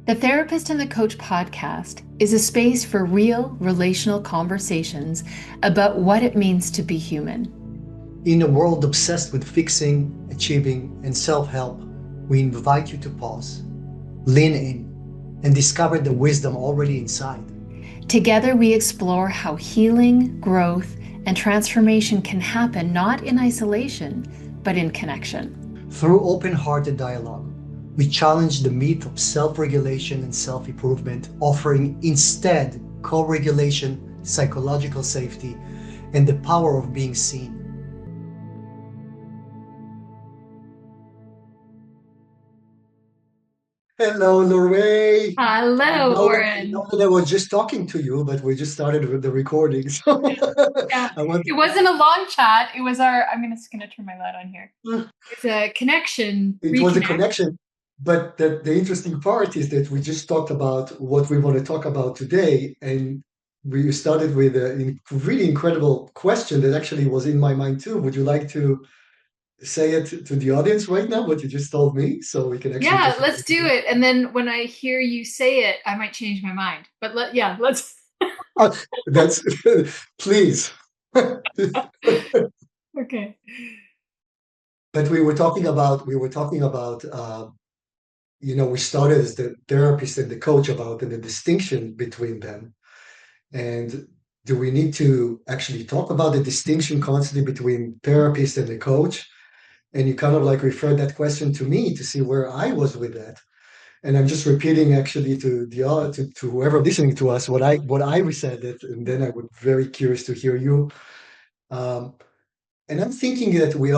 The Therapist and the Coach podcast is a space for real relational conversations about what it means to be human. In a world obsessed with fixing, achieving, and self-help, we invite you to pause, lean in, and discover the wisdom already inside. Together, we explore how healing, growth, and transformation can happen not in isolation, but in connection. Through open-hearted dialogue, we challenge the myth of self-regulation and self-improvement, offering instead co-regulation, psychological safety, and the power of being seen. Hello, Lerae. Hello, I Oren. know that I was just talking to you, but we just started with the recording. So Yeah, I want it wasn't a long chat. It was I'm just gonna turn my light on here. It's a connection, it was a reconnect. connection. But the interesting part is that we just talked about what we want to talk about today. And we started with a really incredible question that actually was in my mind too. Would you like to say it to the audience right now, what you just told me, so we can actually Yeah, talk about let's it do together? it. And then when I hear you say it, I might change my mind. But let's. Oh, that's please. Okay. But we were talking about we started as the therapist and the coach about the distinction between them. And do we need to actually talk about the distinction constantly between therapist and the coach? And you kind of like referred that question to me to see where I was with that. And I'm just repeating actually to whoever listening to us what I said it, and then I would very curious to hear you. Um, and I'm thinking that you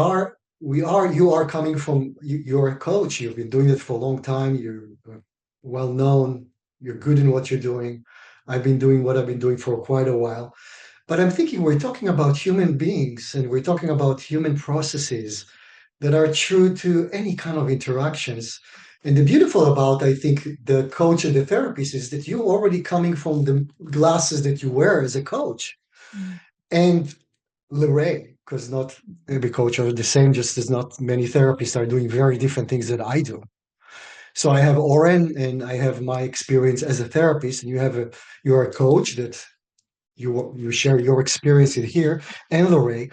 are coming from, you're a coach, you've been doing it for a long time, you're well known, you're good in what you're doing. I've been doing what I've been doing for quite a while. But I'm thinking we're talking about human beings and we're talking about human processes that are true to any kind of interactions. And the beautiful about, I think, the coach and the therapist is that you're already coming from the glasses that you wear as a coach. Mm. And Lerae, because not every coach are the same, just as not many therapists are doing very different things that I do. So I have Oren and I have my experience as a therapist, and you're a coach that you share your experience in here, and Lerae.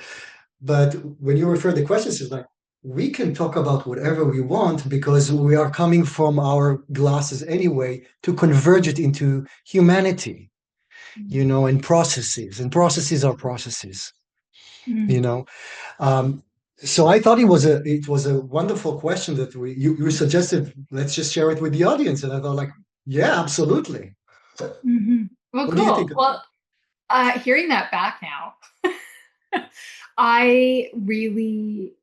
But when you refer the questions, it's like we can talk about whatever we want because we are coming from our glasses anyway to converge it into humanity, and processes are processes, you Mm. know. Um, so I thought it was a wonderful question that you suggested. Let's just share it with the audience, and I thought like, yeah, absolutely. Hmm. Well, What do you cool. think? Well, hearing that back now, I really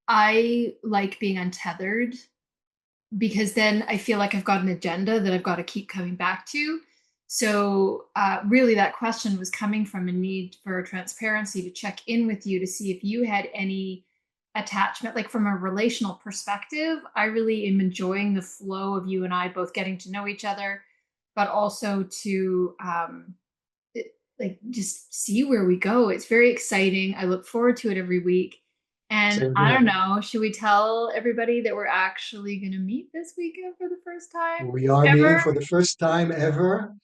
I like being untethered because then I feel like I've got an agenda that I've got to keep coming back to. So, really, that question was coming from a need for transparency to check in with you to see if you had any attachment, like from a relational perspective. I really am enjoying the flow of you and I both getting to know each other, but also to like just see where we go. It's very exciting. I look forward to it every week. And Same I here. don't know, should we tell everybody that we're actually going to meet this weekend for the first time We are meeting ever? for the first time ever,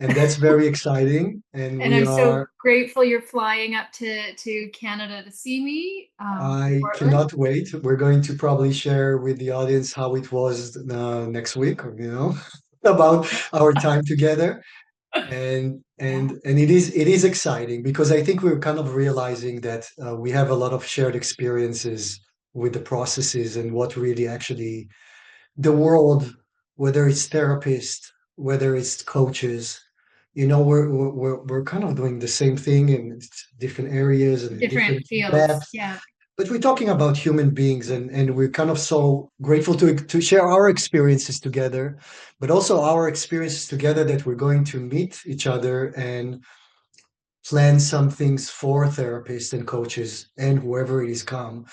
and that's very exciting. And And we I'm so are grateful you're flying up to Canada to see me from I Portland. cannot wait. We're going to probably share with the audience how it was next week, about our time together. Yeah. And it is exciting because I think we're kind of realizing that we have a lot of shared experiences with the processes and what really actually the world, whether it's therapists, whether it's coaches, we're kind of doing the same thing in different areas and in Different different fields. depths, Yeah. but we're talking about human beings, and we're kind of so grateful to share our experiences together, but also our experiences together that we're going to meet each other and plan some things for therapists and coaches and whoever it is come,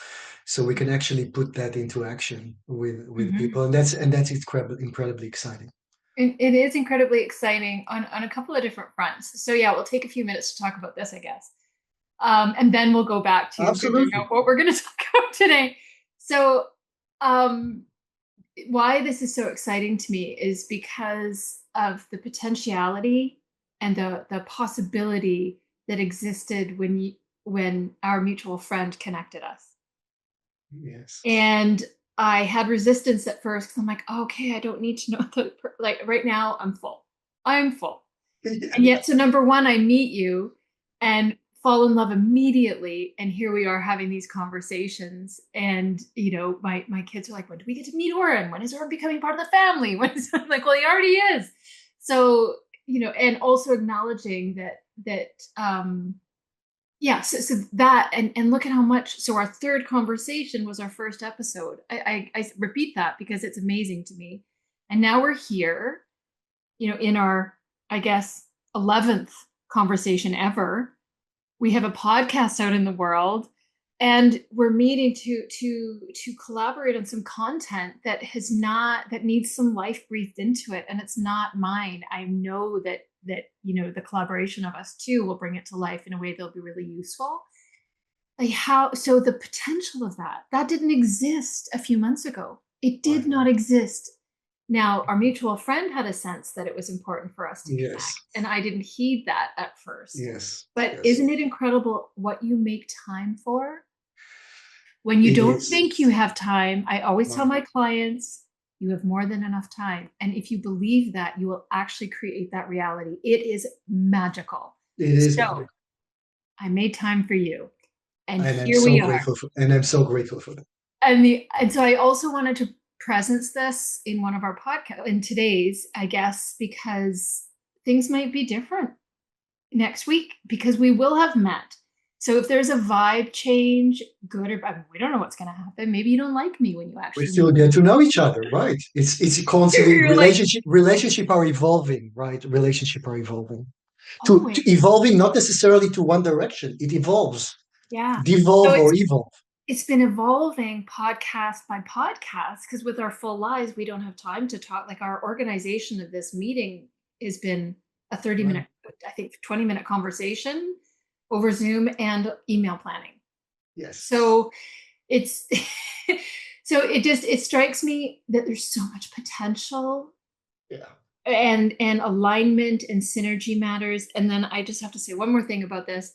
so we can actually put that into action with Mhm. people, and that's incredibly exciting. It is incredibly exciting on a couple of different fronts. So yeah, we'll take a few minutes to talk about this, I guess. And then we'll go back to figuring Absolutely. out what we're going to talk about today. So, um, why this is so exciting to me is because of the potentiality and the possibility that existed when our mutual friend connected us. Yes. And I had resistance at first because I'm like, oh, okay, I don't need to know like right now I'm full. I'm full. And yet, so number one, I meet you and fall in love immediately. And here we are having these conversations. And, my kids are like, when do we get to meet Oren? When is Oren becoming part of the family? When is I'm like, well, he already is. So, and also acknowledging that yeah, so that and look at how much. So our third conversation was our first episode. I repeat that because it's amazing to me. And now we're here, in our, I guess, 11th conversation ever. We have a podcast out in the world, and we're meeting to collaborate on some content that needs some life breathed into it, and it's not mine. I know that the collaboration of us two will bring it to life in a way that'll be really useful. Like how so the potential of that didn't exist a few months ago. It did Right. not exist. Now, our mutual friend had a sense that it was important for us to Yes. connect, and I didn't heed that at first. Yes. But Yes. isn't it incredible what you make time for when you It don't is. think you have time? I always tell Right. my clients, you have more than enough time. And if you believe that, you will actually create that reality. It is magical. It is So magic. I made time for you. And And I'm here so we are. grateful for and I'm so grateful for that. And so I also wanted to presence this in one of our podcasts in today's, I guess, because things might be different next week because we will have met. So if there's a vibe change, good or bad, we don't know what's going to happen. Maybe you don't like me when you We actually still meet get to know each other, right? It's me. constantly You're like, relationship are evolving, right? Relationship are evolving. To always. evolving not necessarily to one direction. It evolves. Yeah. So Devolve or evolve. it's been evolving podcast by podcast because with our full lives, we don't have time to talk. Like our organization of this meeting has been a 30 Right. minute, I think 20-minute conversation over Zoom and email planning. Yes. So it's so it strikes me that there's so much potential Yeah. and alignment and synergy matters. And then I just have to say one more thing about this.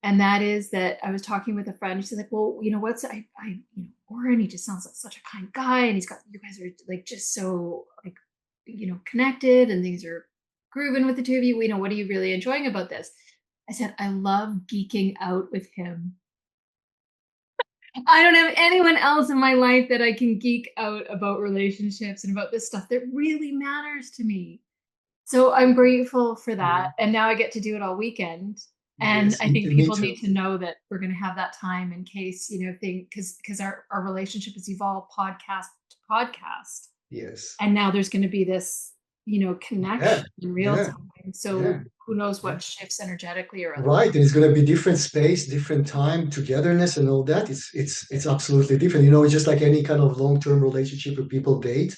And that is that I was talking with a friend. She's like, well, what's Oren, he just sounds like such a kind guy. And you guys are like, just so like, connected and things are grooving with the two of you. What are you really enjoying about this? I said, I love geeking out with him. I don't have anyone else in my life that I can geek out about relationships and about this stuff that really matters to me. So I'm grateful for Yeah. that. And now I get to do it all weekend. And Yes. I think Me people too. need to know that we're going to have that time in case, because our relationship has evolved podcast to podcast. Yes. And now there's going to be this, Yeah. connection in real Yeah. time. So Yeah. who knows Yeah. what shifts energetically or otherwise. Right, and it's going to be different space, different time, togetherness, and all that. It's absolutely different. You know, it's just like any kind of long-term relationship where people date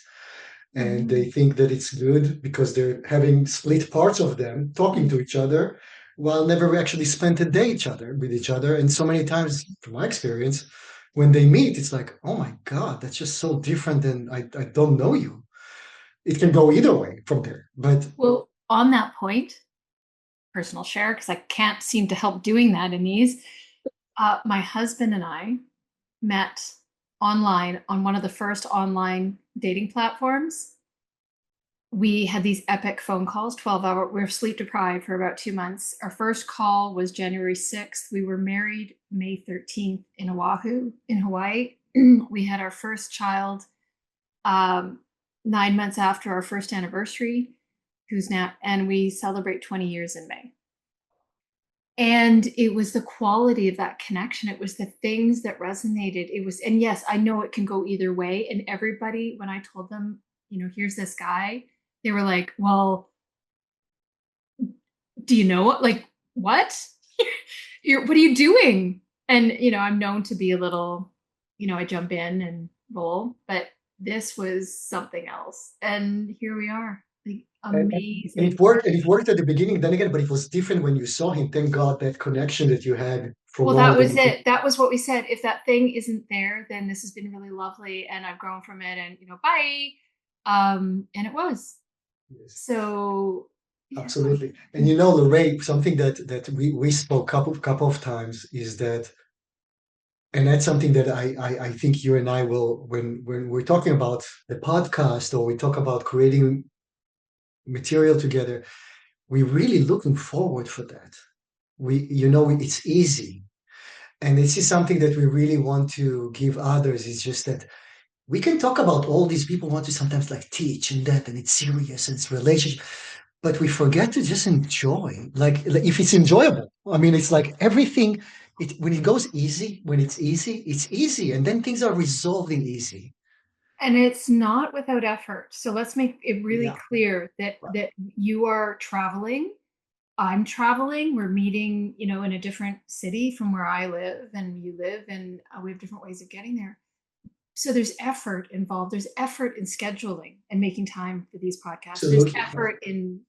and Mhm. they think that it's good because they're having split parts of them talking to each other while never actually spent a day with each other. And so many times, from my experience, when they meet, it's like, oh my God, that's just so different than I don't know you. It can go either way from there. But Well, on that point, personal share, because I can't seem to help doing that in these. My husband and I met online on one of the first online dating platforms. We had these epic phone calls, 12-hour. We were sleep deprived for about 2 months. Our first call was January 6th. We were married May 13th in Oahu, in Hawaii. We had our first child 9 months after our first anniversary, and we celebrate 20 years in May. And it was the quality of that connection. It was the things that resonated. And yes, I know it can go either way. And everybody, when I told them, here's this guy, they were like, well, do you know what? Like, what? What are you doing? And, I'm known to be a little, I jump in and roll, but this was something else. And here we are. like And amazing. it worked at the beginning, then again, but it was different when you saw him. Thank God that connection that you had for Well, long. that was it. That was what we said. If that thing isn't there, then this has been really lovely and I've grown from it and bye. And it was. Yes, So yeah. absolutely. And you know, Lorraine, something that we spoke couple of times is that, and that's something that I think you and I will, when we're talking about the podcast or we talk about creating material together, we're really looking forward for that. It's easy. And this is something that we really want to give others. It's just that we can talk about all these people want to sometimes like teach and that, and it's serious and it's relationship, but we forget to just enjoy. Like if it's enjoyable, I mean, it's like everything. When it goes easy, when it's easy, and then things are resolved in easy. And it's not without effort. So let's make it really Yeah, clear that right. you are traveling. I'm traveling. We're meeting, in a different city from where I live and you live, and we have different ways of getting there. So there's effort involved. There's effort in scheduling and making time for these podcasts. There's Absolutely, right. effort in,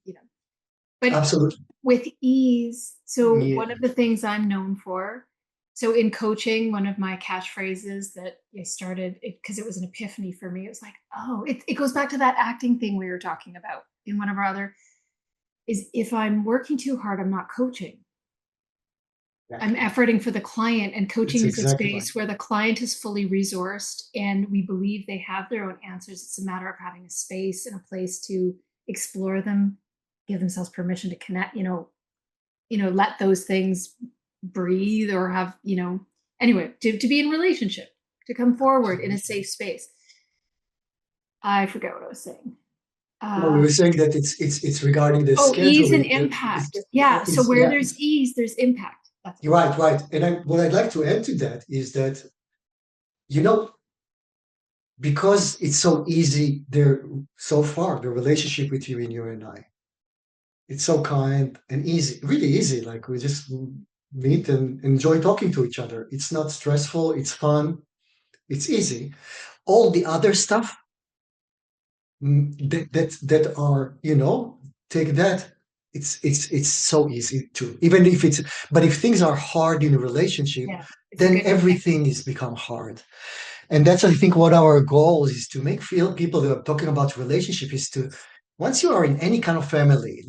but Absolutely. with ease. So Yeah. one of the things I'm known for, so in coaching, one of my catchphrases that I started it because it was an epiphany for me. It was like, oh, it goes back to that acting thing we were talking about in one of our other is if I'm working too hard, I'm not coaching. I'm Exactly. efforting for the client, and It's coaching is a exactly right. space where the client is fully resourced and we believe they have their own answers. It's a matter of having a space and a place to explore them, give themselves permission to connect, let those things breathe or have, anyway, to be in relationship, to come forward in a Absolutely. safe space. I forget what I was saying. No, we Uh, were saying that it's regarding the oh, ease and scheduling. impact. Yeah. So It's where yeah, there's ease, there's impact. That's you're right, right. And what I'd like to add to that is that you know because it's so easy there so far the relationship between you and I, it's so kind and easy, really easy. Like we just meet and enjoy talking to each other. It's not stressful. It's fun. It's easy. All the other stuff that are take that. It's so easy to even if it's but if things are hard in a relationship, yeah. It's a then good everything is become hard. And that's, I think, what our goal is to make feel people that are talking about relationship is to, once you are in any kind of family,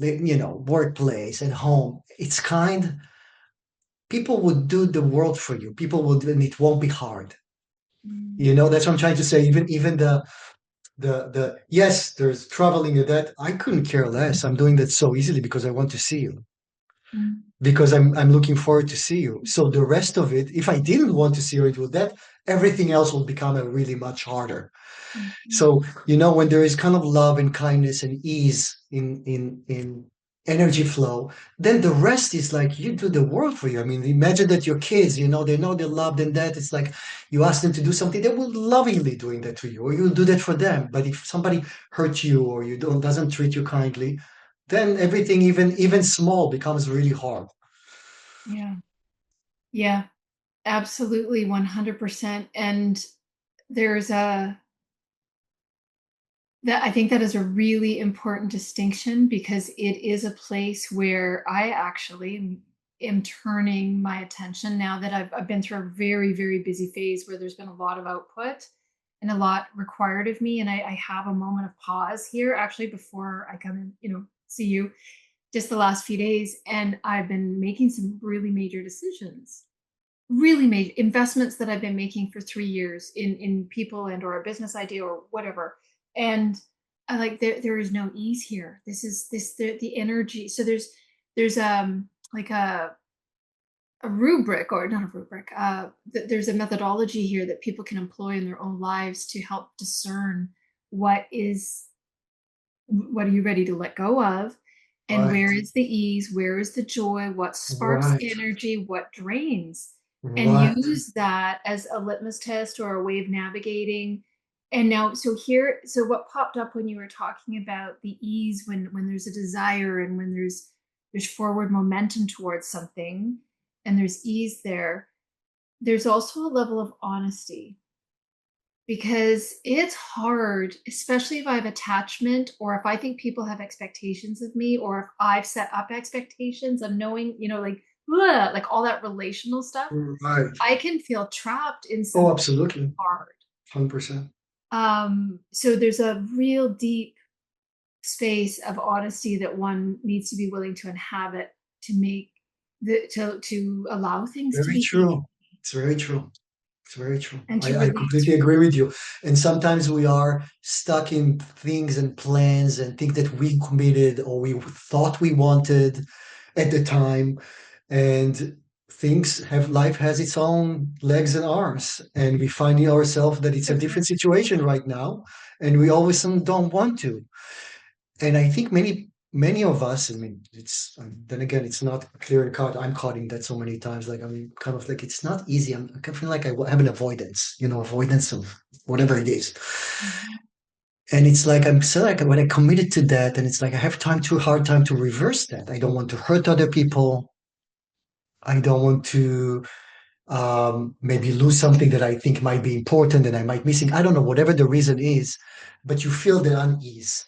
workplace, at home, it's kind, people would do the world for you. People would, and it won't be hard. That's what I'm trying to say. Even the yes, there's traveling and that. I couldn't care less. I'm doing that so easily because I want to see you. Mm. Because I'm looking forward to see you. So the rest of it, if I didn't want to see you, it would that everything else will become a really much harder. Mm. So, when there is kind of love and kindness and ease in energy flow, then the rest is like you do the world for you. I mean, imagine that your kids, they know they're loved and that it's like you ask them to do something, they will lovingly doing that to you, or you'll do that for them. But if somebody hurts you or you don't doesn't treat you kindly, then everything, even small, becomes really hard. Yeah. Yeah. Absolutely, 100%. And there's a that I think that is a really important distinction because it is a place where I actually am turning my attention now that I've been through a very, very busy phase where there's been a lot of output and a lot required of me. And I have a moment of pause here actually before I come and, see you just the last few days. And I've been making some really major decisions, really major investments that I've been making for 3 years in people and or a business idea or whatever. And I like there is no ease here. This is the energy. So there's like a rubric or not a rubric. There's a methodology here that people can employ in their own lives to help discern what are you ready to let go of, and where Right, is the ease, where is the joy, what sparks right, energy, what drains, and right. use that as a litmus test or a way of navigating. And now so what popped up when you were talking about the ease, when there's a desire and when there's forward momentum towards something and there's ease there's also a level of honesty. because it's hard, especially if I have attachment or if I think people have expectations of me or if I've set up expectations of knowing, like, ugh, like all that relational stuff. Right. I can feel trapped in Oh, something absolutely. hard. 100%. So there's a real deep space of honesty that one needs to be willing to inhabit to make to allow things to Very be easy true. It's very true. It's very true. and to I release. completely agree with you. And sometimes we are stuck in things and plans and things that we committed or we thought we wanted at the time. And life has its own legs and arms. And we find ourselves that it's a different situation right now. And we always don't want to. And I think many of us, I mean, it's then again, it's not clear and cut. I'm caught in that so many times. Like I'm kind of like it's not easy. I kind of feel like have an avoidance, avoidance of whatever it is. Mhm. And it's like I'm so like when I committed to that, and it's like I have too hard time to reverse that. I don't want to hurt other people. I don't want to maybe lose something that I think might be important and I might missing. I don't know, whatever the reason is, but you feel the unease.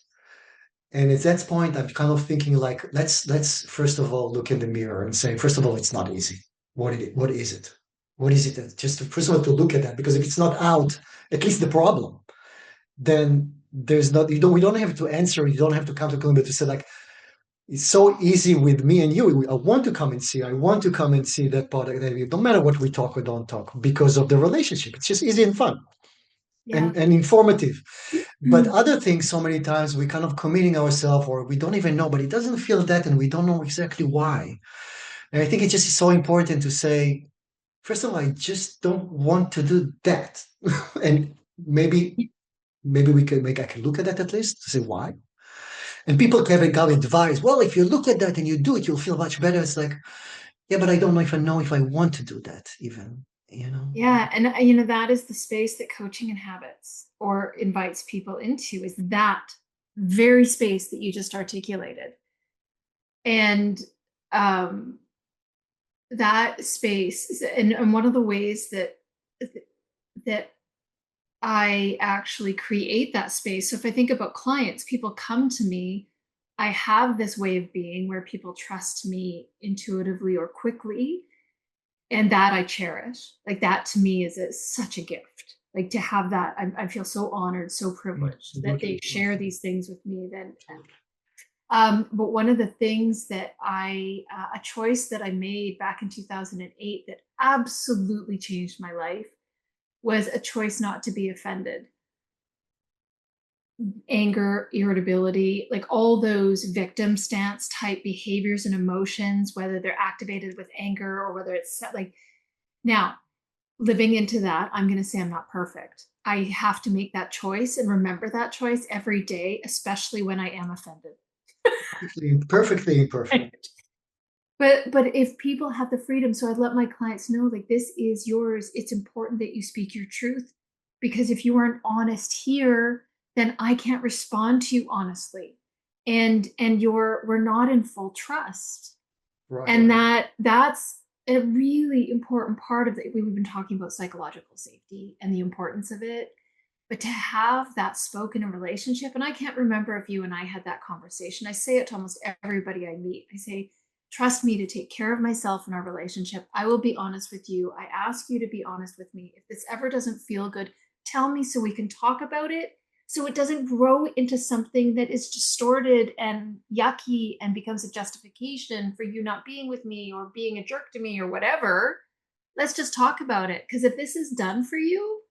And at that point, I'm kind of thinking like, let's first of all look in the mirror and say, first of all, it's not easy. What is it? What is it that just first of all to look at that? Because if it's not out, at least the problem, then there's not we don't have to answer, you don't have to come to conclusion to say like it's so easy with me and you. I want to come and see, I want to come and see that product that we no matter what we talk or don't talk, because of the relationship. It's just easy and fun Yeah. and informative. But other things, so many times we kind of committing ourselves or we don't even know, but it doesn't feel that and we don't know exactly why. And I think it's just so important to say, first of all, I just don't want to do that. And maybe I can look at that at least to say why. And people can have advice. Well, if you look at that and you do it, you'll feel much better. It's like, yeah, but I don't know if I want to do that even, you know? Yeah, and that is the space that coaching inhabits or invites people into is that very space that you just articulated. And um that space and one of the ways that I actually create that space. So if I think about clients, people come to me, I have this way of being where people trust me intuitively or quickly, and that I cherish. Like that to me is such a gift. Like to have that, I feel so honored, so privileged that they Absolutely. share these things with me. Then, Absolutely. but one of the things that a choice that I made back in 2008 that absolutely changed my life was a choice not to be offended. Anger, irritability, like all those victim stance type behaviors and emotions, whether they're activated with anger or whether it's like now living into that, I'm going to say I'm not perfect. I have to make that choice and remember that choice every day, especially when I am offended. Perfectly imperfect. But if people have the freedom, so I'd let my clients know like this is yours. It's important that you speak your truth because if you aren't honest here, then I can't respond to you honestly. And we're not in full trust. Right. And that's a really important part of it. We've been talking about psychological safety and the importance of it. But to have that spoken in relationship, and I can't remember if you and I had that conversation. I say it to almost everybody I meet. I say, trust me to take care of myself in our relationship. I will be honest with you. I ask you to be honest with me. If this ever doesn't feel good, tell me so we can talk about it. So it doesn't grow into something that is distorted and yucky and becomes a justification for you not being with me or being a jerk to me or whatever. Let's just talk about it. Because if this is done for you,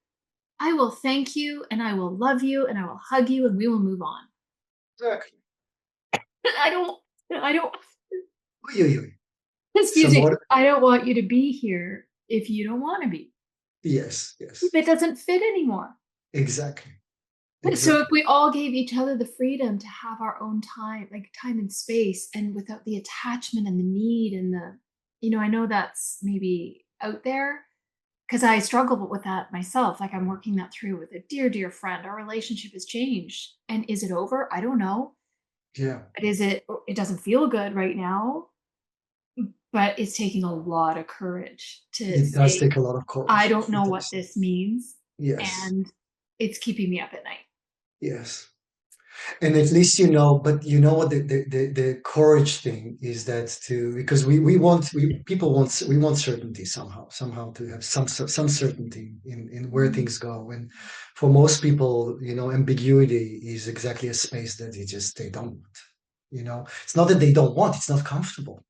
I will thank you and I will love you and I will hug you and we will move on. Exactly. I don't, I don't, Oy, oy, oy. excuse Some me, more. I don't want you to be here if you don't want to be, Yes, if yes. it doesn't fit anymore. Exactly. So if Exactly. we all gave each other the freedom to have our own time, like time and space, and without the attachment and the need and I know that's maybe out there because I struggle with that myself. Like I'm working that through with a dear, dear friend. Our relationship has changed. And is it over? I don't know. Yeah. But it doesn't feel good right now, but it's taking a lot of courage to It does say, take a lot of I courage. don't It know what does. this means. Yes. And it's keeping me up at night. Yes. And at least you know, but you know what the courage thing is, that to, because people want, we want certainty somehow to have some certainty in where Mm. things go. And for most people, you know, ambiguity is exactly a space that they don't want. You know, it's not that they don't want, it's not comfortable.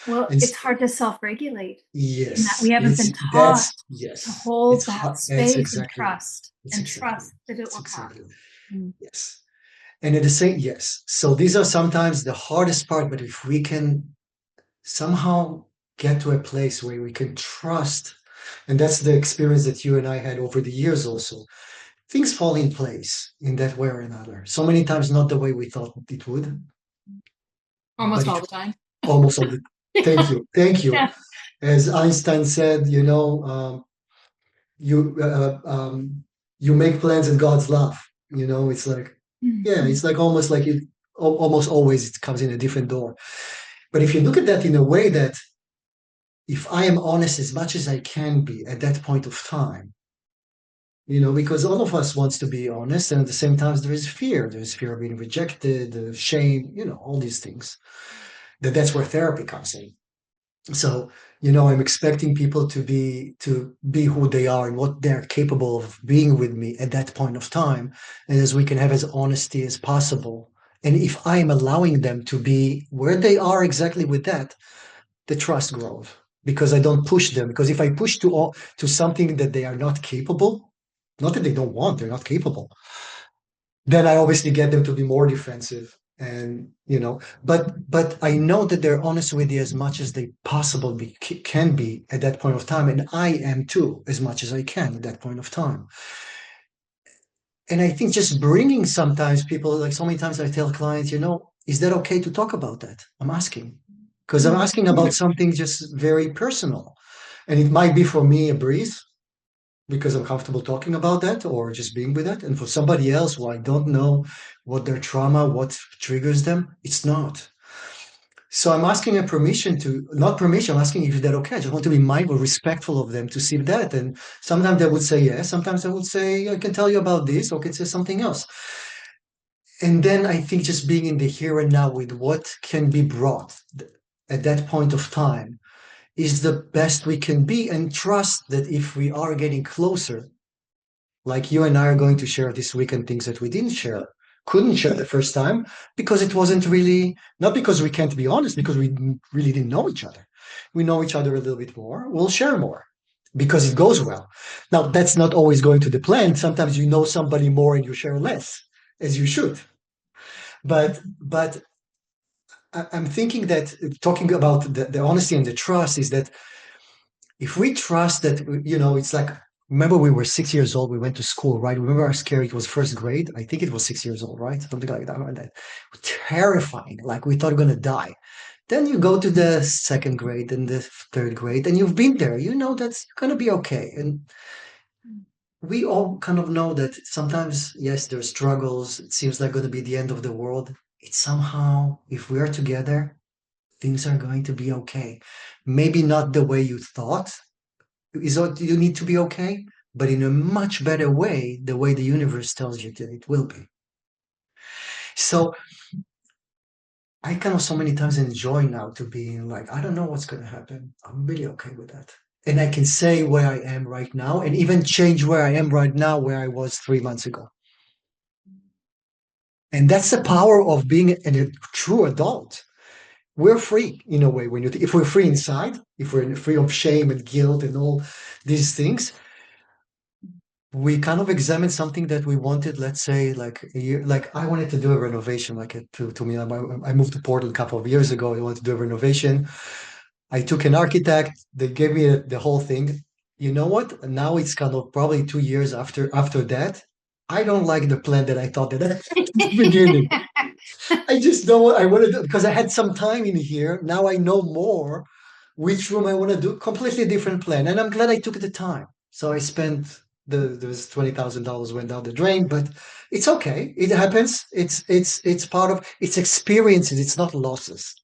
Well, And it's hard to self-regulate in that we yes, haven't been taught to yes, hold that it's space exactly right. and trust that it It's will come. exactly right. Mm. Yes. And at the same, yes. So these are sometimes the hardest part, but if we can somehow get to a place where we can trust, and that's the experience that you and I had over the years also, things fall in place in that way or another. So many times, not the way we thought it would, but Almost it all the time. almost all the, thank Yeah. you. Thank you. Yeah. As Einstein said, you know, you, you make plans and God's laugh, you know, it's like, yeah, Mhm. it's like almost like it, almost always it comes in a different door. But if you look at that in a way that, if I am honest as much as I can be at that point of time, you know, because all of us wants to be honest, and at the same time there is fear. There's fear of being rejected, shame, you know, all these things. That's where therapy comes in. So, you know, I'm expecting people to be who they are and what they're capable of being with me at that point of time, and as we can have as honesty as possible. And if I am allowing them to be where they are exactly with that, the trust grows, because I don't push them. Because if I push to something that they are not capable, not that they don't want, they're not capable, then I obviously get them to be more defensive. And you know, but I know that they're honest with you as much as they possibly can be at that point of time, and I am too, as much as I can at that point of time. And I think just bringing, sometimes people, like so many times I tell clients, you know, is that okay to talk about that? I'm asking, because I'm Mm. asking about something just very personal, and it might be for me a breeze because I'm comfortable talking about that or just being with that. And for somebody else who I don't know what their trauma, what triggers them, it's not. So I'm asking a permission to, not permission, I'm asking if that okay. I just want to be mindful, respectful of them to see that. And sometimes they would say yes, sometimes they would say, I can tell you about this, or can say something else. And then I think just being in the here and now with what can be brought at that point of time is the best we can be, and trust that if we are getting closer, like you and I are going to share this weekend things that we couldn't share the first time, because it wasn't really, not because we can't be honest, because we really didn't know each other. We know each other a little bit more. We'll share more because it goes well. Now, that's not always going to the plan. Sometimes you know somebody more and you share less, as you should. But I'm thinking that talking about the honesty and the trust is that if we trust that, you know, it's like, remember we were 6 years old, we went to school, right? Remember how scary it was, first grade? I think it was 6 years old, right? Something like that. Right? Terrifying, like we thought we were going to die. Then you go to the second grade and the third grade, and you've been there. You know that's going to be okay. And we all kind of know that sometimes, yes, there's struggles. It seems like going to be the end of the world. It's somehow, if we are together, things are going to be okay. Maybe not the way you thought, is what you need to be okay, but in a much better way, the way the universe tells you that it will be. So I kind of so many times enjoy now to be like, I don't know what's going to happen. I'm really okay with that. And I can say where I am right now and even change where I am right now, where I was 3 months ago. And that's the power of being a true adult. We're free in a way when if we're free inside, if we're free of shame and guilt and all these things, we kind of examined something that we wanted, let's say, like a year, like I wanted to do a renovation, like to me, I moved to Portland a couple of years ago. I wanted to do a renovation. I took an architect. They gave me the whole thing. You know what? Now it's kind of probably 2 years after that. I don't like the plan that I thought that I had at the beginning. I just know what I want to do because I had some time in here. Now I know more which room I want to do. Completely different plan, and I'm glad I took the time. So I spent there's $20,000 went down the drain, but it's okay. It happens. It's part of it's experiences. It's not losses.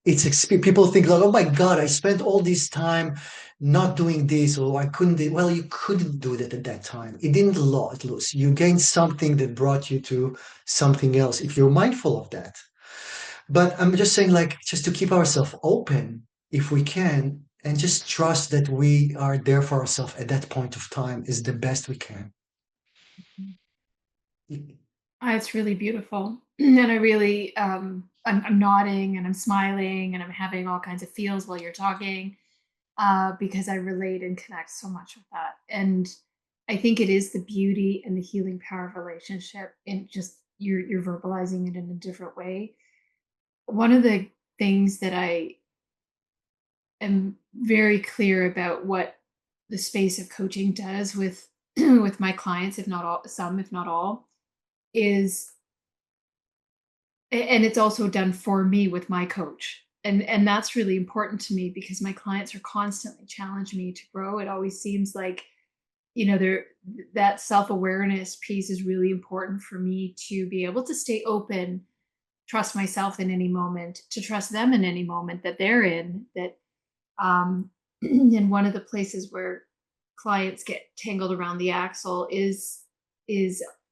People think like, oh my God, I spent all this time. not doing this, or I couldn't do, well, you couldn't do that at that time. It didn't lose. You gained something that brought you to something else if you're mindful of that. But I'm just saying, like, just to keep ourselves open if we can, and just trust that we are there for ourselves at that point of time is the best we can. It's really beautiful. And I really, I'm nodding and I'm smiling and I'm having all kinds of feels while you're talking, because I relate and connect so much with that. And I think it is the beauty and the healing power of relationship, and just you're verbalizing it in a different way. One of the things that I am very clear about what the space of coaching does with with my clients, if not all, some, if not all, is, and it's also done for me with my coach. And that's really important to me because my clients are constantly challenging me to grow. It always seems like, there, that self-awareness piece is really important for me to be able to stay open, trust myself in any moment, to trust them in any moment that they're in, that and one of the places where clients get tangled around the axle is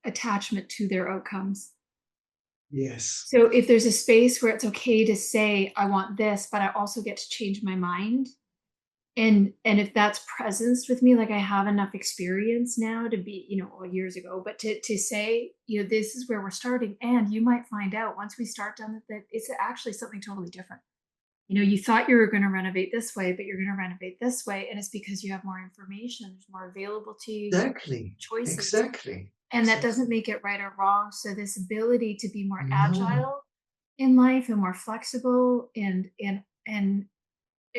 attachment to their outcomes. Yes, So if there's a space where it's okay to say, I want this, but I also get to change my mind. And if that's presence with me, like I have enough experience now to be, years ago, but to say, this is where we're starting. And you might find out once we start down that it's actually something totally different. You thought you were going to renovate this way, but you're going to renovate this way. And it's because you have more information, there's more available to you, you have exactly, choices. exactly, And that exactly. doesn't make it right or wrong. So this ability to be more No, agile in life and more flexible, and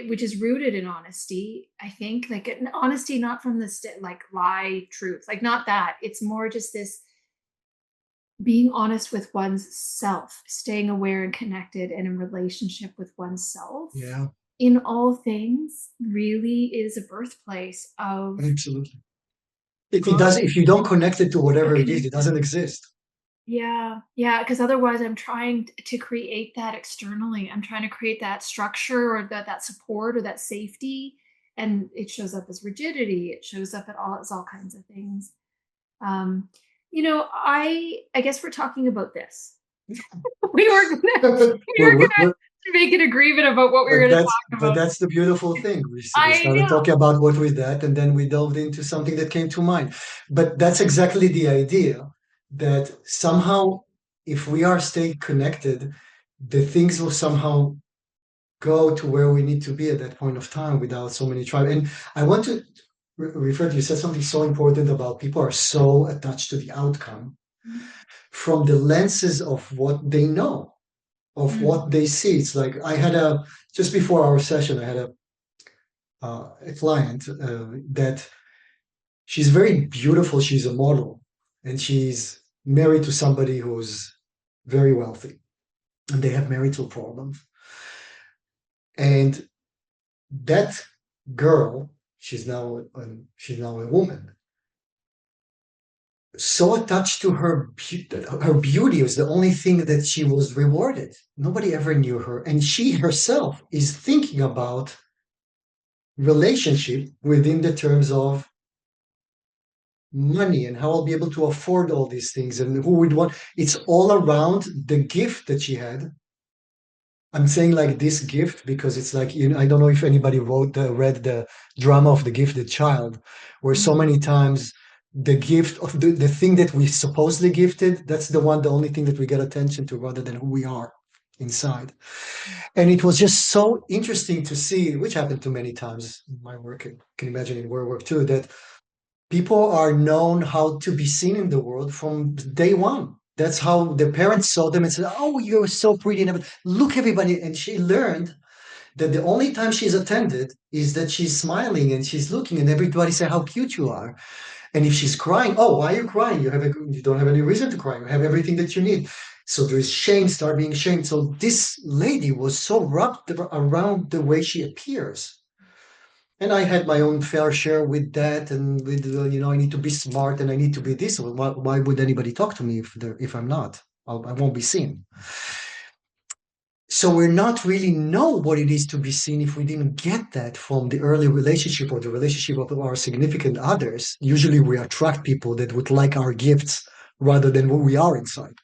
which is rooted in honesty, I think, like an honesty, not from the like lie truth, like not that, it's more just this being honest with one's self, staying aware and connected and in relationship with oneself yeah, in all things, really is a birthplace of absolutely. If it growth. does, if you don't connect it to Or whatever it is, it connected. doesn't exist. Yeah, yeah, because otherwise I'm trying to create that externally. I'm trying to create that structure or that support or that safety, and it shows up as rigidity. It shows up as all kinds of things. Um, I guess we're talking about this. We were gonna we were We're, gonna make an agreement about what we were gonna talk but about. that's the beautiful thing. We I started know. talking about what was that, and then we delved into something that came to mind. But that's exactly the idea that somehow, if we are staying connected, the things will somehow go to where we need to be at that point of time without so many trials. And I want to refer to, you said something so important about people are so attached to the outcome from the lenses of what they know, of Mm, what they see. It's like I had just before our session, I had a client that she's very beautiful. She's a model and she's married to somebody who's very wealthy and they have marital problems. And that girl, she's now a woman, so attached to her beauty was the only thing that she was rewarded. Nobody ever knew her, and she herself is thinking about relationship within the terms of money and how I'll be able to afford all these things and who would want. It's all around the gift that she had. I'm saying like this gift because it's like, I don't know if anybody read the drama of the gifted child, where so mm, many times the gift of the thing that we supposedly gifted, that's the only thing that we get attention to rather than who we are inside. And it was just so interesting to see, which happened to many times in my work. I can imagine in World War II, that people are known how to be seen in the world from day one. That's how the parents saw them and said, "Oh, you're so pretty." And look, everybody. And she learned that the only time she's attended is that she's smiling and she's looking, and everybody say how cute you are. And if she's crying, oh, why are you crying? You don't have any reason to cry. You have everything that you need. So there is shame, start being shamed. So this lady was so wrapped around the way she appears. And I had my own fair share with that, and with I need to be smart and I need to be this. Well, why would anybody talk to me if I'm not? I won't be seen. So we're not really know what it is to be seen if we didn't get that from the early relationship or the relationship of our significant others. Usually we attract people that would like our gifts rather than who we are inside.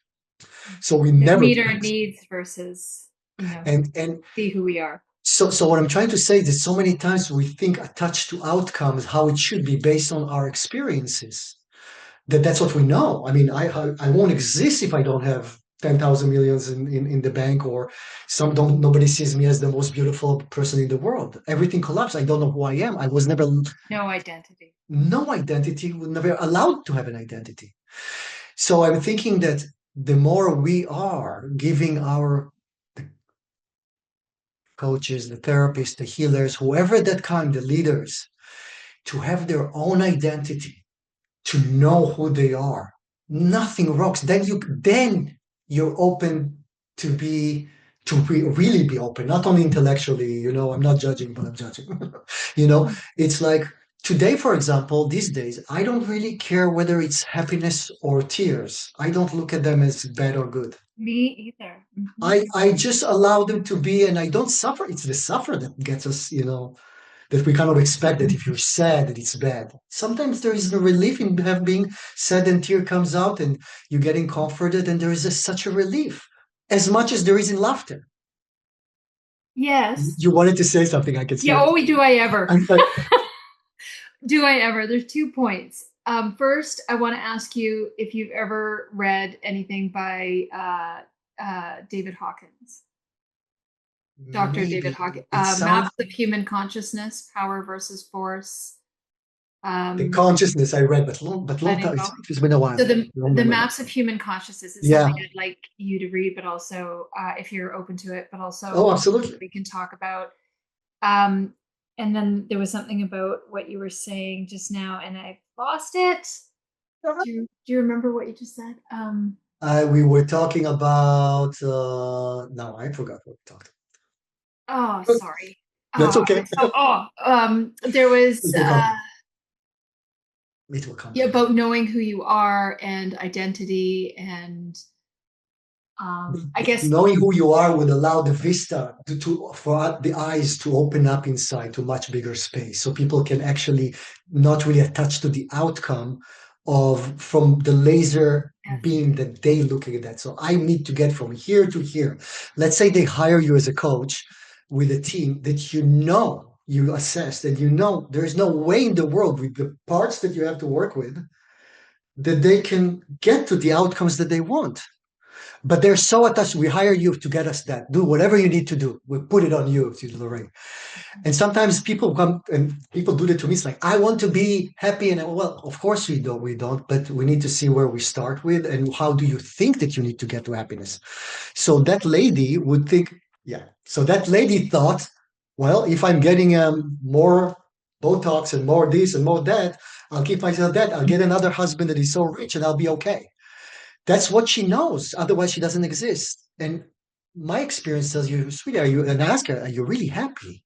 So we That never meet our needs versus, and see who we are. so what I'm trying to say is that so many times we think attached to outcomes how it should be based on our experiences. That's what we know. I mean, I won't exist if I don't have 10,000 millions in the bank or some don't nobody sees me as the most beautiful person in the world. Everything collapsed. I don't know who I am. I was never No identity. no identity, was never allowed to have an identity. So I'm thinking that the more we are giving our coaches, the therapists, the healers, whoever that kind, the leaders, to have their own identity, to know who they are. Nothing rocks. Then you're open to really be open, not only intellectually, I'm not judging, but I'm judging. It's like today, for example, these days, I don't really care whether it's happiness or tears. I don't look at them as bad or good. Me either. I just allow them to be and I don't suffer. It's the suffer that gets us, that we kind of expect that if you're sad that it's bad. Sometimes there is a relief in being sad and tear comes out and you're getting comforted and there is such a relief as much as there is in laughter. Yes. You wanted to say something, I can see Yeah. it. Oh, do I ever? I'm like, Do I ever? There's 2 points. First, I want to ask you if you've ever read anything by David Hawkins, Dr. David maybe Hawkins, it sounds Maps of Human Consciousness, Power versus Force. the Um, consciousness I read, but long letting time. go. It's been a So while. Long the memory. Maps of Human Consciousness is Yeah. something I'd like you to read, but also if you're open to it, but Oh, also absolutely. we can talk about. Um, and then there was something about what you were saying just now, and I lost it. Do you remember what you just said? We were talking about. No, I forgot what we talked Oh, about. sorry. That's Oh, I okay. was so. There was It will come. It will come yeah, to me. about knowing who you are and identity, and I guess Knowing who you are would allow the vista for the eyes to open up inside to much bigger space, so people can actually not really attach to the outcome of from the laser yes, beam that they looking at that. So I need to get from here to here. Let's say they hire you as a coach with a team that you assess that there is no way in the world with the parts that you have to work with that they can get to the outcomes that they want, but they're so attached. We hire you to get us that. Do whatever you need to do. We put it on you, to Lorraine. And sometimes people come and people do that to me. It's like, I want to be happy. And well, of course we don't, but we need to see where we start with and how do you think that you need to get to happiness. So that lady would think, yeah. So that lady thought, well, if I'm getting more Botox and more this and more that, I'll keep myself that. I'll get another husband that is so rich and I'll be okay. That's what she knows. Otherwise, she doesn't exist. And my experience tells you, sweetie, and I ask her, are you really happy?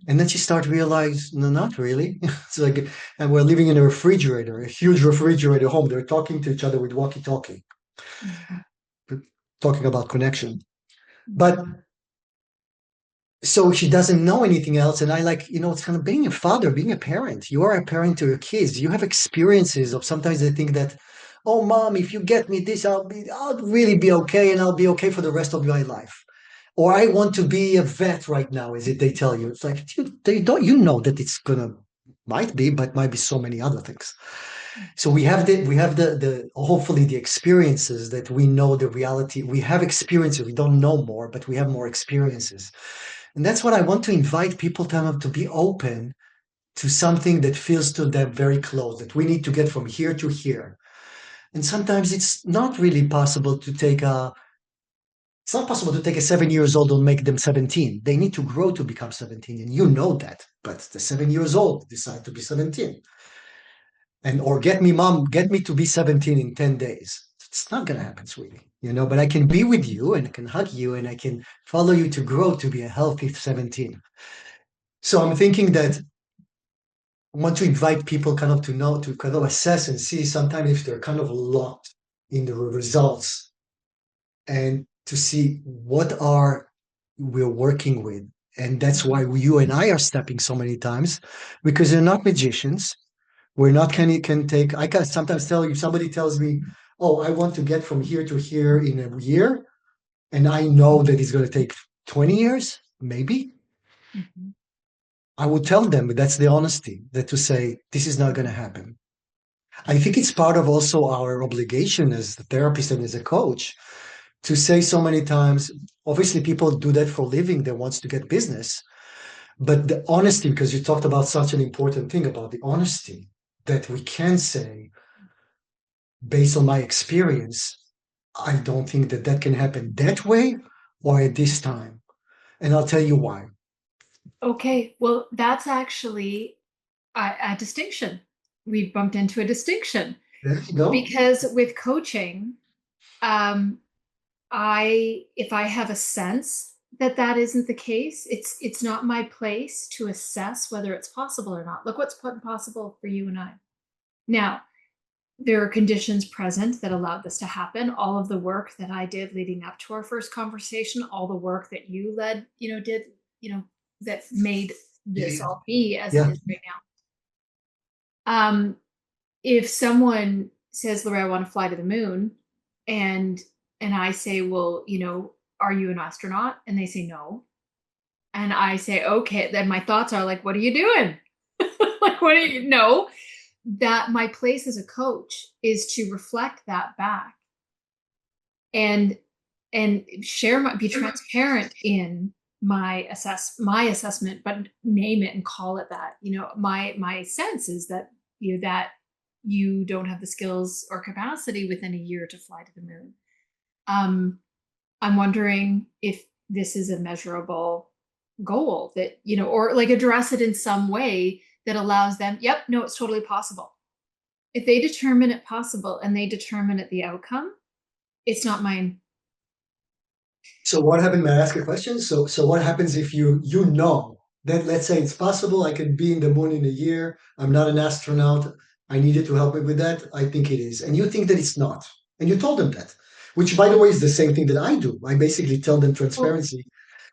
And then she started to realize, no, not really. It's like, and we're living in a refrigerator, a huge refrigerator home. They're talking to each other with walkie-talkie, talking about connection. But so she doesn't know anything else. And I like, it's kind of being a father, being a parent. You are a parent to your kids. You have experiences of sometimes they think that, oh, mom, if you get me this, I'll really be okay, and I'll be okay for the rest of my life. Or I want to be a vet right now, is it they tell you? It's like they don't, that it's gonna might be, but might be so many other things. So we have the hopefully the experiences that we know the reality. We have experiences. We don't know more, but we have more experiences. And that's what I want to invite people to be open to something that feels to them very close, that we need to get from here to here. And sometimes it's not possible to take a 7 years old and make them 17. They need to grow to become 17. And you know that. But the 7 years old decide to be 17. Or get me to be 17 in 10 days. It's not going to happen, sweetie. But I can be with you and I can hug you and I can follow you to grow to be a healthy 17. So I'm thinking that I want to invite people kind of to know, to kind of assess and see sometimes if they're kind of locked in the results and to see what are we're working with. And that's why you and I are stepping so many times, because they're not magicians. We're not can take. I can sometimes tell you, somebody tells me, "Oh, I want to get from here to here in a year," and I know that it's going to take 20 years, maybe. Mhm. I would tell them, but that's the honesty, that to say this is not going to happen. I think it's part of also our obligation as the therapist and as a coach to say so many times. Obviously, people do that for a living. They wants to get business, but the honesty, because you talked about such an important thing about the honesty, that we can say, based on my experience, I don't think that that can happen that way or at this time. And I'll tell you why. Okay, well, that's actually a distinction. We've bumped into a distinction There you go. because with coaching, um, if I have a sense that that isn't the case, it's not my place to assess whether it's possible or not. Look what's possible for you and I. Now, there are conditions present that allowed this to happen. All of the work that I did leading up to our first conversation, all the work that you led, did, that made Yeah, this yeah, all be as it yeah. is right now. If someone says, Lorraine, I want to fly to the moon, and I say, well, are you an astronaut? And they say no. And I say, okay, then my thoughts are like, what are you doing? Like, what do you know? That my place as a coach is to reflect that back and be transparent in my assessment, but name it and call it that. My sense is that you don't have the skills or capacity within a year to fly to the moon. um I'm wondering if this is a measurable goal that, or like address it in some way that allows them, yep, no, it's totally possible. If they determine it possible and they determine it the outcome, it's not mine. So what happened? May I ask a question? So what happens if you know that, let's say it's possible, I can be in the moon in a year. I'm not an astronaut. I needed to help me with that. I think it is. And you think that it's not. And you told them that. Which by the way is the same thing that I do. I basically tell them Well, transparency.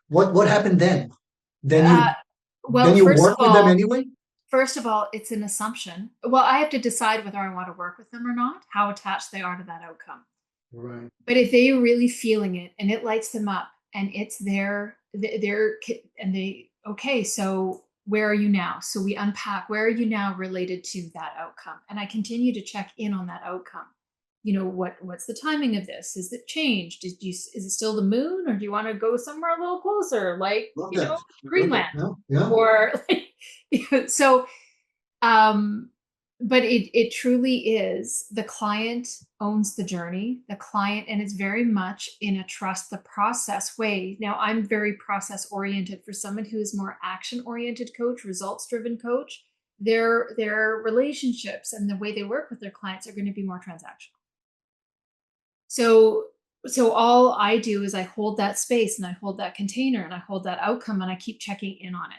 What happened then? Then uh, you well, then you work with them anyway? first of all, it's an assumption. Well, I have to decide whether I want to work with them or not, how attached they are to that outcome. Right. But if they are really feeling it and it lights them up and it's and they, okay, so where are you now? So we unpack, where are you now related to that outcome? And I continue to check in on that outcome. What's the timing of this? Is it changed? Is it still the moon, or do you want to go somewhere a little closer, like, Love that. Love that. Greenland? Yeah. Yeah. Or like, so um, but it truly is, the client owns the journey, the client, and it's very much in a trust the process way. Now, I'm very process oriented. For someone who is more action oriented coach, results driven coach, their relationships and the way they work with their clients are going to be more transactional. So all I do is I hold that space and I hold that container and I hold that outcome and I keep checking in on it.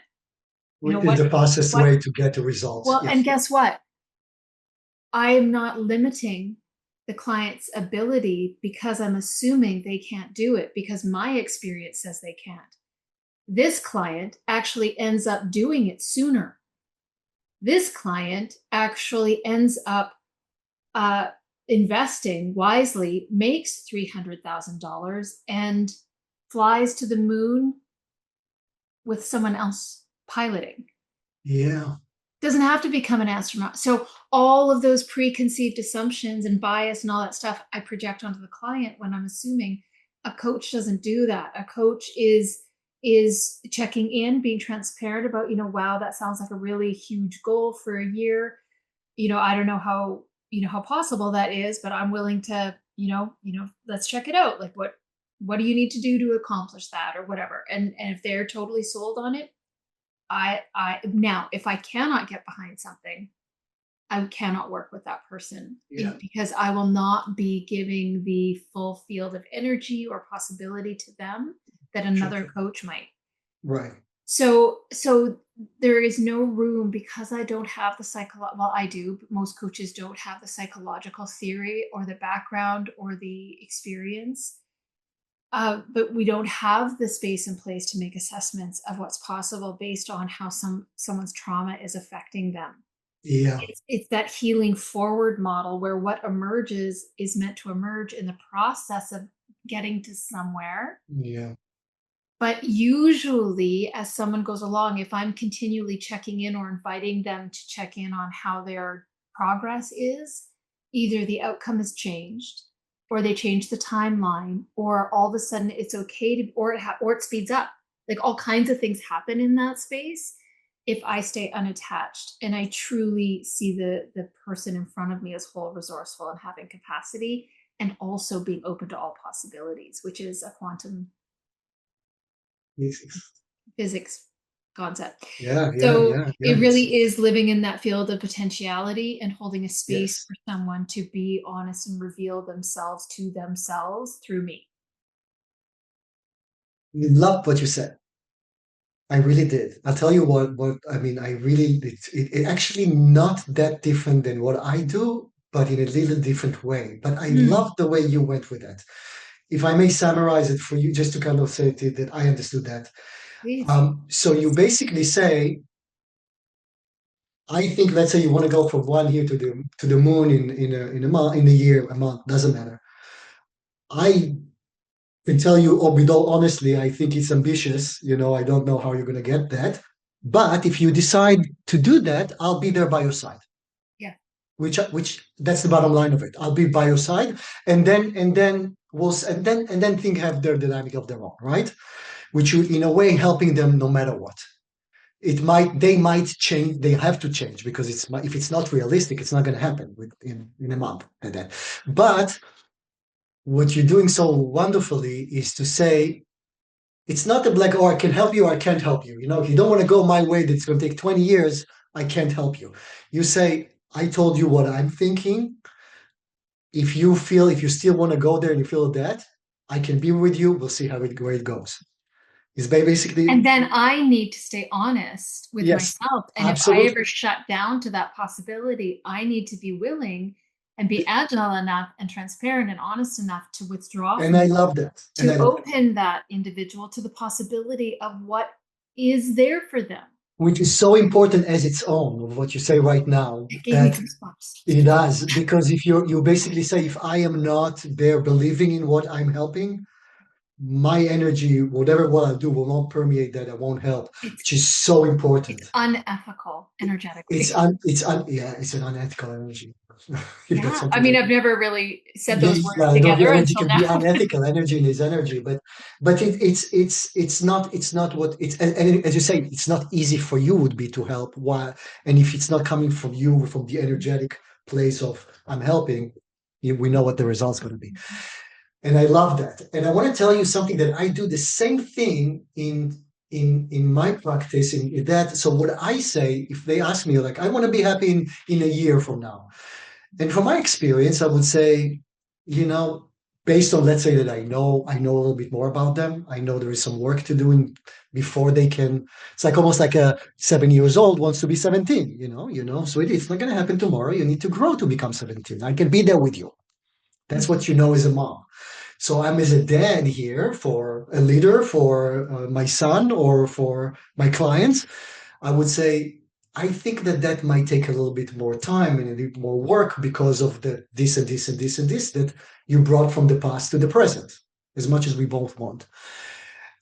Which is What the fastest what way to get the results. Well, and Yes. guess what? I am not limiting the client's ability because I'm assuming they can't do it because my experience says they can't. This client actually ends up doing it sooner. This client actually ends up uh, investing wisely, makes $300,000, and flies to the moon with someone else piloting. Yeah. Doesn't have to become an astronaut. So all of those preconceived assumptions and bias and all that stuff I project onto the client when I'm assuming. A coach doesn't do that. A coach is checking in, being transparent about, wow, that sounds like a really huge goal for a year. I don't know how possible that is, but I'm willing to, let's check it out. Like, what do you need to do to accomplish that or whatever? And if they're totally sold on it, I now, if I cannot get behind something, I cannot work with that person Yeah. because I will not be giving the full field of energy or possibility to them that Sure. another coach might. Right. So there is no room because I don't have the well, I do, but most coaches don't have the psychological theory or the background or the experience. But we don't have the space and place to make assessments of what's possible based on how someone's trauma is affecting them. Yeah, It's that healing forward model where what emerges is meant to emerge in the process of getting to somewhere. yeah, But usually, as someone goes along, if I'm continually checking in or inviting them to check in on how their progress is, either the outcome has changed, or they change the timeline, or all of a sudden it's okay to, or it speeds up. Like all kinds of things happen in that space. If I stay unattached and I truly see the person in front of me as whole, resourceful, and having capacity, and also being open to all possibilities, which is a quantum yes, physics concept. yeah, yeah, So yeah, it yes, really is living in that field of potentiality and holding a space yes. for someone to be honest and reveal themselves to themselves through me. Love what you said. I really did. I'll tell you what I mean. I really, it actually not that different than what I do, but in a little different way. But I love Mm, the way you went with that. If I may summarize it for you, just to kind of say that I understood that. please. So you basically say, I think, let's say you want to go from one here to the moon in a month, in a year, a month, doesn't matter. I can tell you, with all honestly, I think it's ambitious. I don't know how you're going to get that. But if you decide to do that, I'll be there by your side. Yeah. Which that's the bottom line of it. I'll be by your side, and then things have their dynamic of their own, right? Which you in a way helping them no matter what. They might change. They have to change because if it's not realistic, it's not going to happen in a month and that. But what you're doing so wonderfully is to say it's not a black, oh, I can help you or I can't help you. If you don't want to go my way, that's going to take 20 years, I can't help you. You say, I told you what I'm thinking. If you still want to go there and you feel that, I can be with you. We'll see where it goes. It's basically, And then I need to stay honest with yes, myself. And if I ever absolutely. shut down to that possibility, I need to be willing and be agile enough and transparent and honest enough to withdraw And from I that, love that. And I to love that. open that individual to the possibility of what is there for them. Which is so important as its own of what you say right now, It gave me that goosebumps. it does. Because if you basically say, if I am not there believing in what I'm helping, my energy, whatever what I do, will not permeate that. I won't help, It's which is so it's important. unethical energetically. Yeah, it's an unethical energy. If that's Yeah. I something mean, that, I've never really said yeah, those words yeah, I know the together energy until can be now. unethical. Energy is energy, but it's not what and as you say, it's not easy for you would be to help. Why? And if it's not coming from you, from the energetic place of I'm helping, we know what the result's going to be. And I love that. And I want to tell you something that I do the same thing in my practice in that. So what I say, if they ask me, like, I want to be happy in a year from now. And from my experience, I would say, you know, based on, let's say that I know a little bit more about them. I know there is some work to do before they can. It's like almost like a 7 years old wants to be 17, so it's not going to happen tomorrow. You need to grow to become 17. I can be there with you. That's what you know as a mom. So I'm as a dad here for a leader for my son or for my clients. I would say I think that might take a little bit more time and a little more work because of the this and this and this and this that you brought from the past to the present, as much as we both want.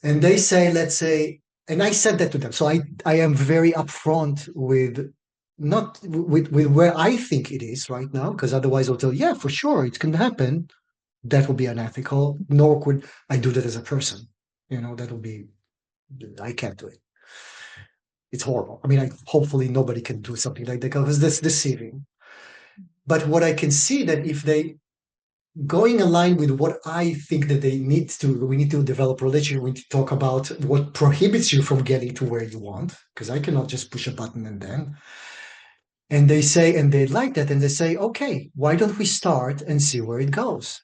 And they say, let's say, and I said that to them. So I am very upfront with not with where I think it is right now, because otherwise I'll tell, yeah, for sure, it can happen. That would be unethical, nor could I do that as a person. That would be, I can't do it. It's horrible. I mean, hopefully nobody can do something like that because that's deceiving. But what I can see that if they going aligned with what I think that we need to develop relationship. We need to talk about what prohibits you from getting to where you want, because I cannot just push a button and then. And they say, and they like that, and they say, okay, why don't we start and see where it goes?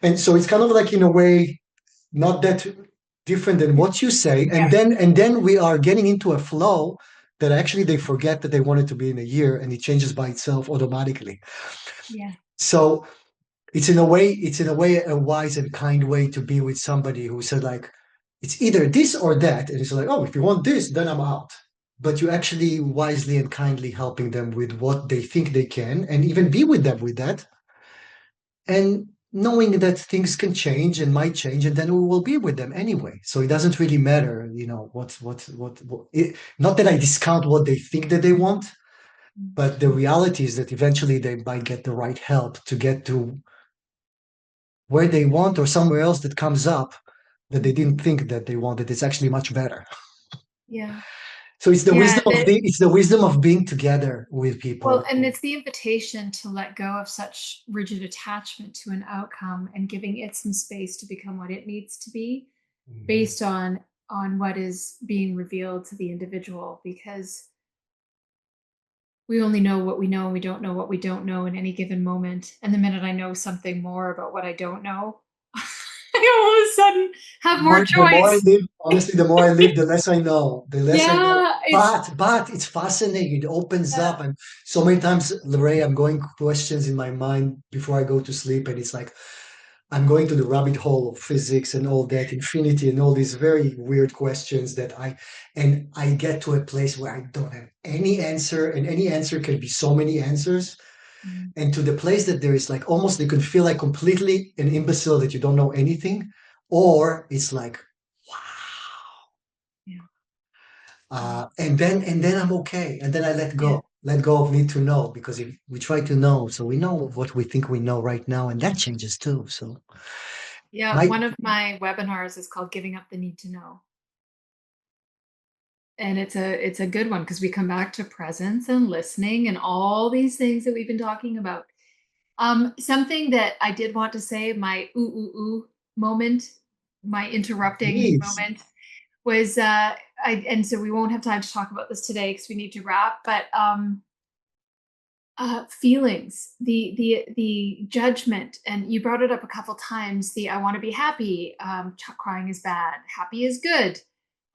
And so it's kind of like in a way not that different than what you say, Yeah. and then we are getting into a flow that actually they forget that they wanted to be in a year, and it changes by itself automatically. Yeah. So it's in a way a wise and kind way to be with somebody who said like, it's either this or that, and it's like, oh, if you want this, then I'm out. But you actually wisely and kindly helping them with what they think they can, and even be with them with that, and knowing that things can change and might change, and then we will be with them anyway. So it doesn't really matter, not that I discount what they think that they want, but the reality is that eventually they might get the right help to get to where they want or somewhere else that comes up that they didn't think that they wanted. It's actually much better. Yeah. So it's the Yeah. wisdom of it's the wisdom of being together with Well, people. and it's the invitation to let go of such rigid attachment to an outcome and giving it some space to become what it needs to be Mhm. based on what is being revealed to the individual, because we only know what we know and we don't know what we don't know in any given moment. And the minute I know something more about what I don't know, I all of a sudden have more The more I choice. live, honestly, the more I live, the less I know. The less I know. Yeah, But it's fascinating. It opens yeah. up, and so many times, Lerae, I'm going questions in my mind before I go to sleep, and it's like I'm going to the rabbit hole of physics and all that, infinity, and all these very weird questions and I get to a place where I don't have any answer, and any answer can be so many answers, Mm, and to the place that there is like almost you can feel like completely an imbecile that you don't know anything, or it's like, wow. yeah, yeah, And then I'm okay, and then I yeah. let go of need to know, because if we try to know, so we know what we think we know right now, and that changes too. So Yeah, my one of my webinars is called Giving Up the Need to Know. And it's a good one because we come back to presence and listening and all these things that we've been talking about. Something that I did want to say, my ooh ooh ooh moment, my interrupting needs. moment was and so we won't have time to talk about this today because we need to wrap, but feelings, the judgment, and you brought it up a couple times. The I want to be happy, crying is bad, happy is good.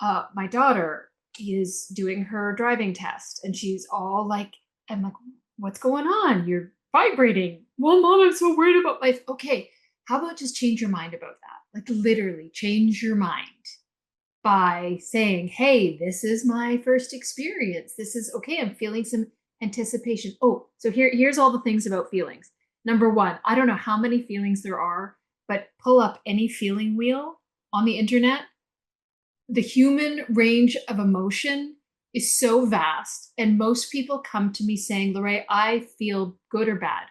My daughter is doing her driving test, and she's all like, "I'm like, what's going on? You're vibrating." Well, mom, I'm so worried about my. Okay, how about just change your mind about that? Like literally change your mind by saying, hey, this is my first experience. This is okay. I'm feeling some anticipation. Oh, so here's all the things about feelings. Number one, I don't know how many feelings there are, but pull up any feeling wheel on the internet. The human range of emotion is so vast. And most people come to me saying, Lerae, I feel good or bad.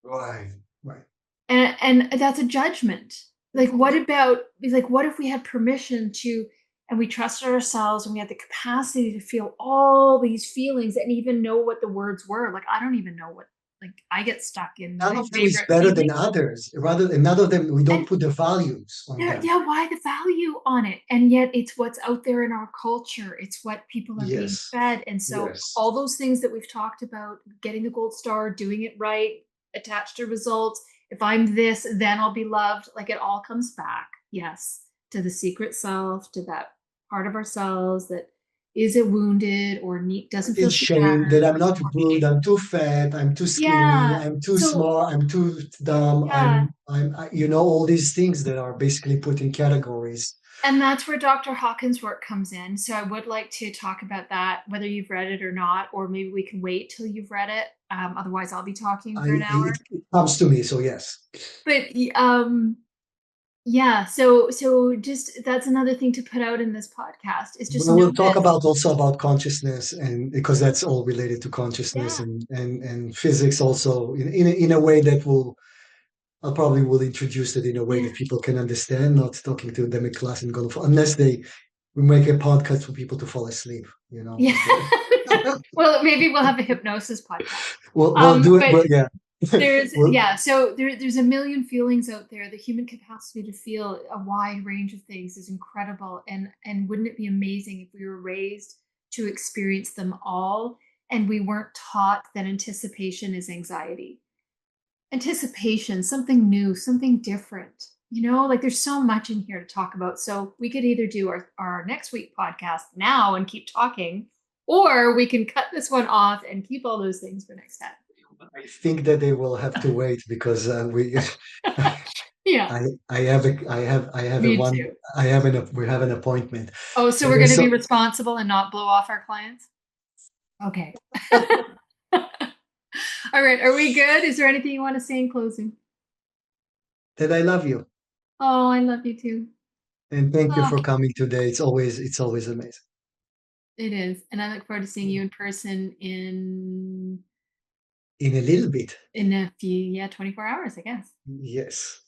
Right, right. And that's a judgment. Like what if we had permission to, and we trusted ourselves and we had the capacity to feel all these feelings and even know what the words were. Like I don't even know what, like I get stuck in None my of them is favorite better than feeling. others. Rather, and none of them we don't And put the values on them. yeah, why the value on it? And yet it's what's out there in our culture. It's what people are being Yes, fed. And so yes. all those things that we've talked about, getting the gold star, doing it right, attached to results. If I'm this, then I'll be loved. Like it all comes back, yes, to the secret self, to that part of ourselves that is it wounded or doesn't feel Is seen shame that I'm not or good, I'm too fat, I'm too skinny, yeah. I'm too So small, I'm too dumb, yeah. all these things that are basically put in categories. And that's where Dr. Hawkins' work comes in. So I would like to talk about that, whether you've read it or not, or maybe we can wait till you've read it. Otherwise, I'll be talking for an hour. It comes to me, so yes. But yeah. So just that's another thing to put out in this podcast is just We will talk notice. about also about consciousness, and because that's all related to consciousness Yeah. and physics also in a way that will I probably will introduce it in a way Yeah. that people can understand, not talking to them in class and going unless we make a podcast for people to fall asleep, Yeah. okay. Well, maybe we'll have a hypnosis podcast. We'll do it, But well, yeah. there's Well, yeah, so there's a million feelings out there. The human capacity to feel a wide range of things is incredible, and wouldn't it be amazing if we were raised to experience them all and we weren't taught that anticipation is anxiety. Anticipation, something new, something different. Like there's so much in here to talk about. So we could either do our next week podcast now and keep talking, or we can cut this one off and keep all those things for next time. I think that they will have to wait because we Yeah, I have a me one too. I have an we have an appointment. Oh, so And we're then gonna so be responsible and not blow off our clients? Okay. All right, are we good? Is there anything you want to say in closing? that I love you Oh, I love you too. and thank you Oh, for coming today. It's always amazing. it is. And I look forward to seeing you in person In a little bit. in a few, yeah, 24 hours, I guess. Yes.